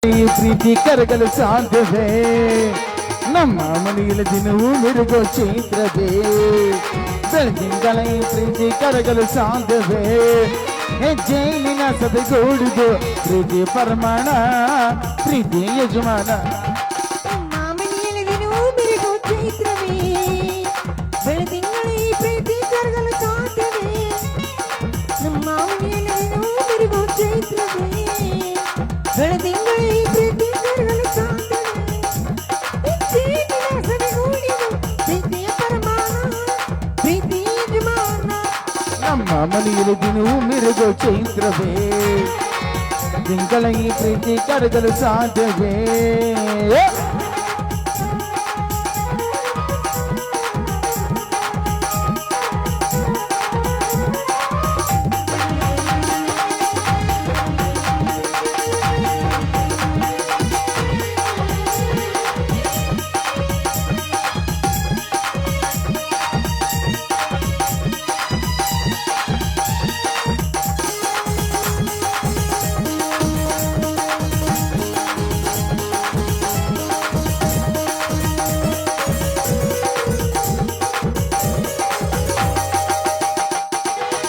ಈ ಪ್ರೀತಿ ಕರಗಲು ಸಾಧ್ಯವೇ ನಮ್ಮ ಮನೆಯಲ್ಲಿ ದಿನವೂ ಮಿರುಗೋ ಚೈತ್ರವೇ ಬೆಳದಿಂಗಳ ಈ ಪ್ರೀತಿ ಕರಗಲು ಸಾಧ್ಯವೇ ಹೆಜ್ಜೆಲಿನ ಸದೆಗೂಡಿದು ಪ್ರೀತಿ ಪರಮಾಣ ಪ್ರೀತಿ ಯಜಮಾನ ಮಾಮನಿಯಲ್ಲಿ ದಿನವೂ ಮಿರುಗೋ ಚೈತ್ರವೇ ಬೆಳದಿಂಗಳ ಈ ಪ್ರೀತಿ ಕರಗಲು ಸಾಧ್ಯವೇ ನಮ್ಮ ಮಾಮನಿಯಲ್ಲಿ ದಿನವೂ ಮಿರುಗೋ ಚೈತ್ರವೇ ಬೆಳದಿಂಗಳ ಈ ಪ್ರೀತಿ ಕರಗಲು ಸಾಧ್ಯವೇ ಹೆಜ್ಜೆಲಿನ ಸದೆಗೂಡಿದು ಪ್ರೀತಿಯ ಪರಮಾಣ ಪ್ರೀತಿ ಯಜಮಾನ ನಮ್ಮ ಮನೆಯಲ್ಲಿ ದಿನವೂ ಮಿರುಗೋ ಚೈತ್ರವೇ ತಿಂಗಳ ಈ ಪ್ರೀತಿ ಕರಗಲು ಸಾಧ್ಯವೇ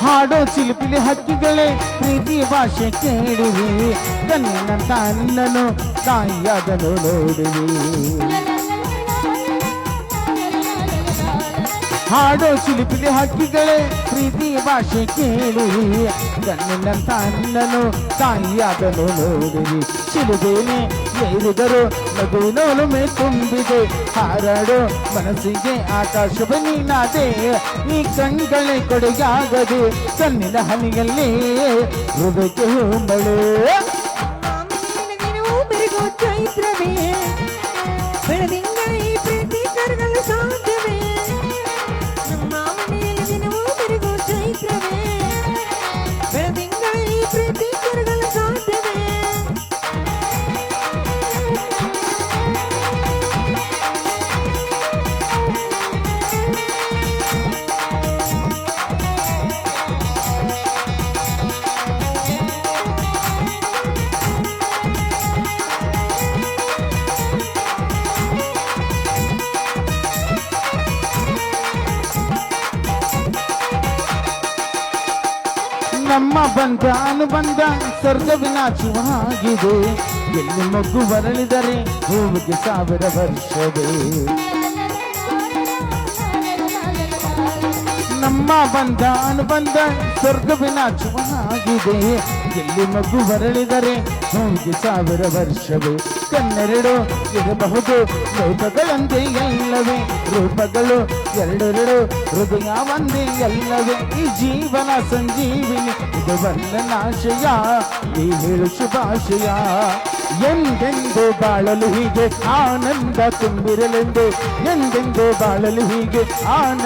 ಹಾಡೋ ಚಿಲಿಪಿಲಿ ಹಕ್ಕಿಗಳೇ ಪ್ರೀತಿ ಭಾಷೆ ಕೇಳಿವಿ ಕಣ್ಣಿನಂತ ಅನ್ನನು ತಾಯಿಯಾದನು ನೋಡಿವಿ ಹಾಡೋ ಚಿಲಿಪಿಲಿ ಹಕ್ಕಿಗಳೇ ಪ್ರೀತಿ ಭಾಷೆ ಕೇಳಿವಿ ಕಣ್ಣಿನಂತ ಅನ್ನನು ತಾಯಿಯಾದನು ನೋಡಿವಿ ಚಿಲುಬೇನೆ ಏರಿದರು ನಗುವಿನೊಲುಮೆ ತುಂಬಿದೆ ಹಾರಾಡೋ ಮನಸ್ಸಿಗೆ ಆಕಾಶವ ನೀನಾದೆ ಈ ಕಣ್ಗಳೇ ಕೊಡೆಯಾಗದೆ ಕಣ್ಣಿನ ಹನಿಯಲ್ಲಿ ಹೃದಯಕ್ಕೆ ಹುಂಬಳೆ ಮಾಮನಿಯಲ್ಲಿ ದಿನವೂ ಮಿರುಗೋ ಚೈತ್ರವೇ ಬೆಳದಿಂಗಳ ಈ ಪ್ರೀತಿ ಕರಗಲು ಸಾಧ್ಯವೇ ನಮ್ಮ ಮಾಮನಿಯಲ್ಲಿ ದಿನವೂ ಮಿರುಗೋ ಚೈತ್ರವೇ ಬೆಳದಿಂಗಳ ಈ ಪ್ರೀತಿ ಕರಗಲು ಸಾಧ್ಯವೇ ನಮ್ಮ ಬಂಧ ಅನುಬಂಧ ಸ್ವರ್ಗವಿನಾಚುವಾಗಿದೆ ಎಲ್ಲಿ ಮಗ್ಗು ಬರಳಿದರೆ ಹೂವಿಗೆ 1000 ವರ್ಷವೇ ನಮ್ಮ ಬಂಧ ಅನುಬಂಧ ಸ್ವರ್ಗವಿನಾಚುವಾಗಿದೆ ಎಲ್ಲಿ ಮಗು ಬರಳಿದರೆ ಹೂವಿಗೆ 1000 ವರ್ಷವೇ ಕಣ್ಣೆರಡು ಇರಬಹುದು ಲೋಕಗಳಂತೆ ಎಲ್ಲವೇ ರೂಪಗಳು ಎರಡೆರಡು ಹೃದಯ ಒಂದೇ ಎಲ್ಲವೇ ಈ ಜೀವನ ಸಂಜೀವಿನಿ ಇದು ವಂದನಾಶಯ ಈ ಹೇಳು ಶುಭಾಶಯ ಎಂದೆಂದು ಬಾಳಲು ಹೀಗೆ ಆನಂದ ತುಂಬಿರಲೆಂದು ಎಂದೆಂದು ಬಾಳಲು ಹೀಗೆ ಆನಂದ